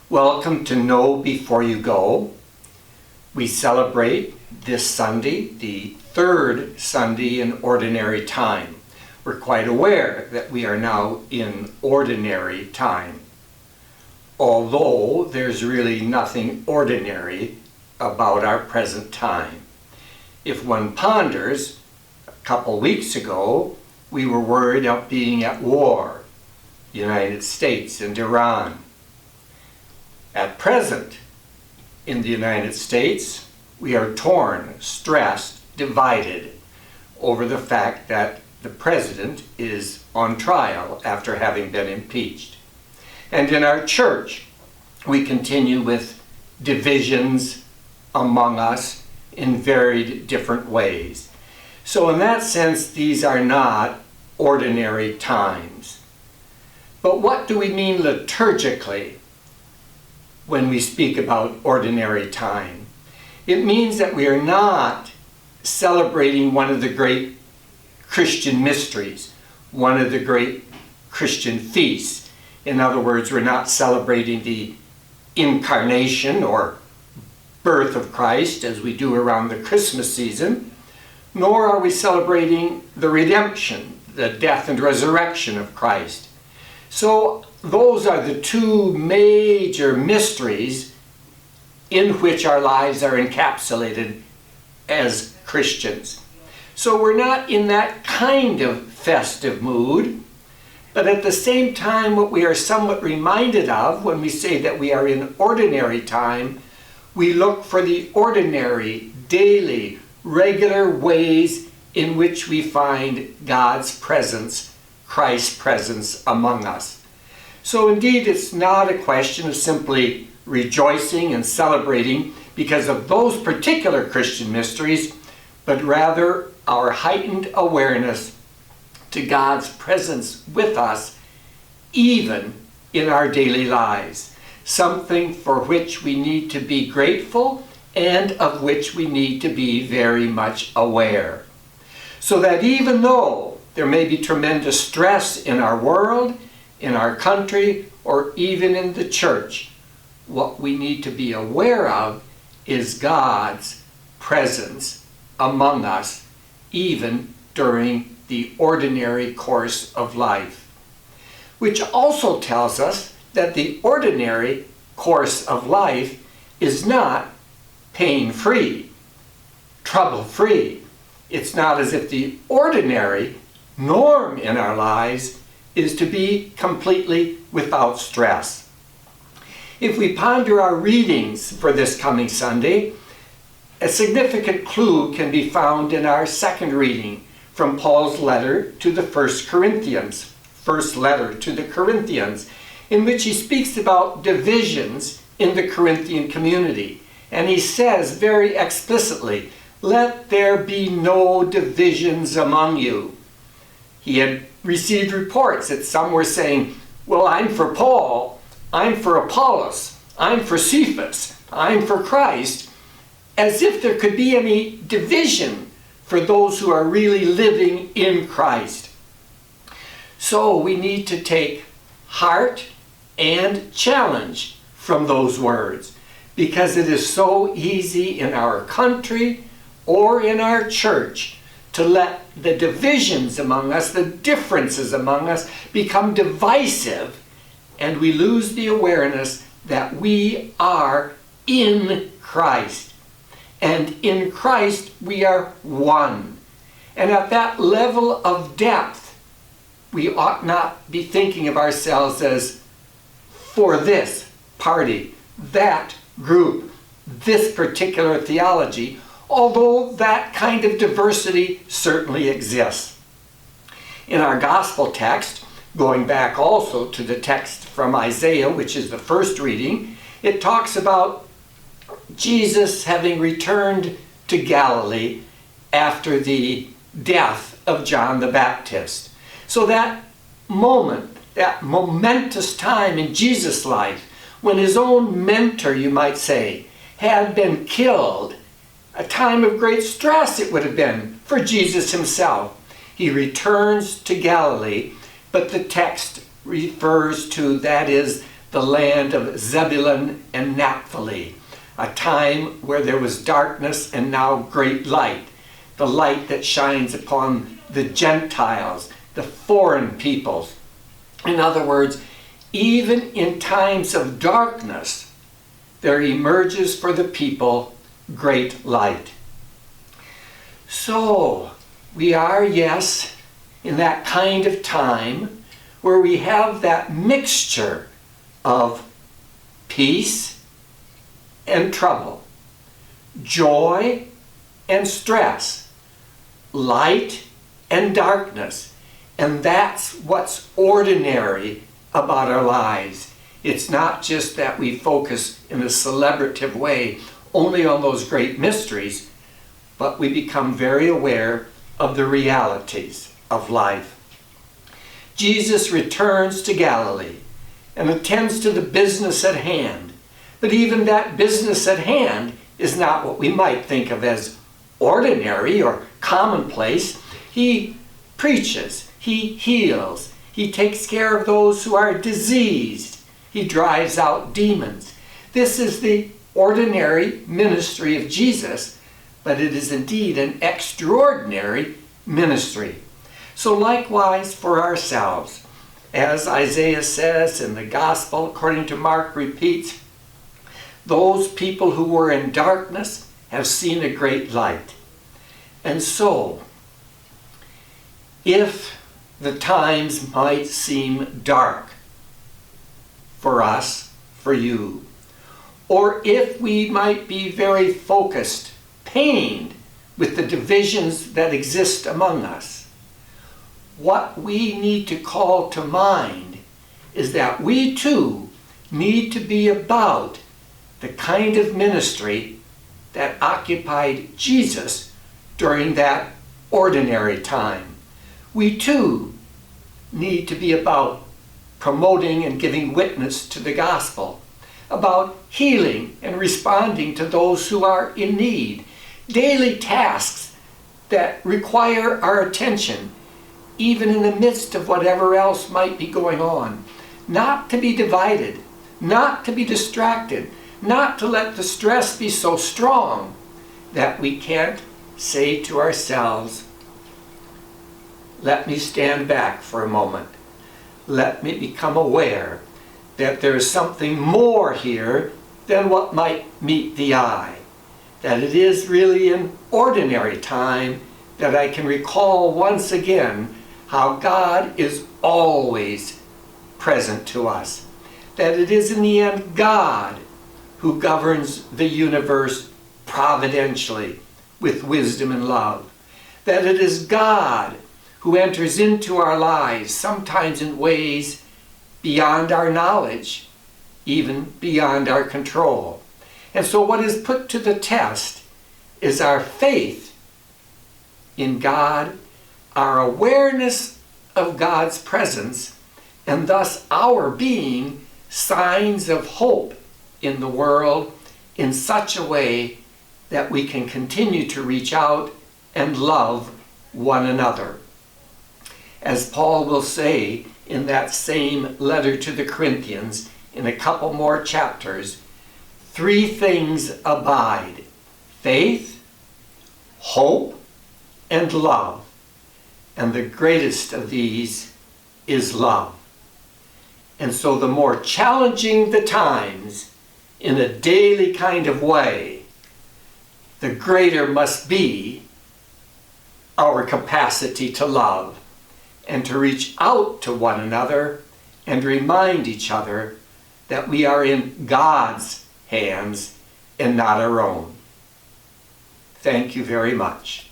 Welcome to Know Before You Go. We celebrate this Sunday, the third Sunday in Ordinary Time. We're quite aware that we are now in ordinary time, although there's really nothing ordinary about our present time. If one ponders, a couple weeks ago, we were worried of being at war, the United States and Iran. At present, in the United States, we are torn, stressed, divided over the fact that the president is on trial after having been impeached. And in our church, we continue with divisions among us in varied different ways. So in that sense, these are not ordinary times. But what do we mean liturgically when we speak about ordinary time? It means that we are not celebrating one of the great Christian mysteries, one of the great Christian feasts. In other words, we're not celebrating the incarnation or birth of Christ as we do around the Christmas season, nor are we celebrating the redemption, the death and resurrection of Christ. So those are the two major mysteries in which our lives are encapsulated as Christians. So we're not in that kind of festive mood, but at the same time, what we are somewhat reminded of when we say that we are in ordinary time, we look for the ordinary, daily, regular ways in which we find God's presence, Christ's presence among us. So indeed, it's not a question of simply rejoicing and celebrating because of those particular Christian mysteries, but rather our heightened awareness to God's presence with us, even in our daily lives, something for which we need to be grateful and of which we need to be very much aware. So that even though there may be tremendous stress in our world, in our country, or even in the church, what we need to be aware of is God's presence among us, even during the ordinary course of life. Which also tells us that the ordinary course of life is not pain-free, trouble-free. It's not as if the ordinary norm in our lives is to be completely without stress. If we ponder our readings for this coming Sunday, a significant clue can be found in our second reading from Paul's letter to the first letter to the Corinthians, in which he speaks about divisions in the Corinthian community. And he says very explicitly, "Let there be no divisions among you." He had received reports that some were saying, "Well, I'm for Paul, I'm for Apollos, I'm for Cephas, I'm for Christ," as if there could be any division for those who are really living in Christ. So we need to take heart and challenge from those words, because it is so easy in our country or in our church to let the divisions among us, the differences among us, become divisive, and we lose the awareness that we are in Christ. And in Christ we are one. And at that level of depth, we ought not be thinking of ourselves as for this party, that group, this particular theology, although that kind of diversity certainly exists. In our gospel text, going back also to the text from Isaiah, which is the first reading, it talks about Jesus having returned to Galilee after the death of John the Baptist. So that moment, that momentous time in Jesus' life, when his own mentor, you might say, had been killed, a time of great stress it would have been for Jesus himself. He returns to Galilee, but the text refers to, that is, the land of Zebulun and Naphtali, a time where there was darkness and now great light, the light that shines upon the Gentiles, the foreign peoples. In other words, even in times of darkness, there emerges for the people great light. So, we are, yes, in that kind of time where we have that mixture of peace and trouble, joy and stress, light and darkness. And that's what's ordinary about our lives. It's not just that we focus in a celebrative way only on those great mysteries, but we become very aware of the realities of life. Jesus returns to Galilee and attends to the business at hand. But even that business at hand is not what we might think of as ordinary or commonplace. He preaches, he heals, he takes care of those who are diseased, he drives out demons. This is the ordinary ministry of Jesus, but it is indeed an extraordinary ministry. So likewise for ourselves, as Isaiah says and the gospel according to Mark repeats, those people who were in darkness have seen a great light. And so, if the times might seem dark for us, for you, or if we might be very focused, pained with the divisions that exist among us, what we need to call to mind is that we too need to be about the kind of ministry that occupied Jesus during that ordinary time. We too need to be about promoting and giving witness to the gospel, about healing and responding to those who are in need, daily tasks that require our attention, even in the midst of whatever else might be going on. Not to be divided, not to be distracted, not to let the stress be so strong that we can't say to ourselves, let me stand back for a moment. Let me become aware that there is something more here than what might meet the eye. That it is really an ordinary time that I can recall once again how God is always present to us. That it is in the end God who governs the universe providentially with wisdom and love. That it is God who enters into our lives, sometimes in ways beyond our knowledge, even beyond our control. And so what is put to the test is our faith in God, our awareness of God's presence, and thus our being signs of hope in the world in such a way that we can continue to reach out and love one another. As Paul will say in that same letter to the Corinthians in a couple more chapters, 3 things abide: faith, hope, and love. And the greatest of these is love. And so the more challenging the times in a daily kind of way, the greater must be our capacity to love and to reach out to one another and remind each other that we are in God's hands and not our own. Thank you very much.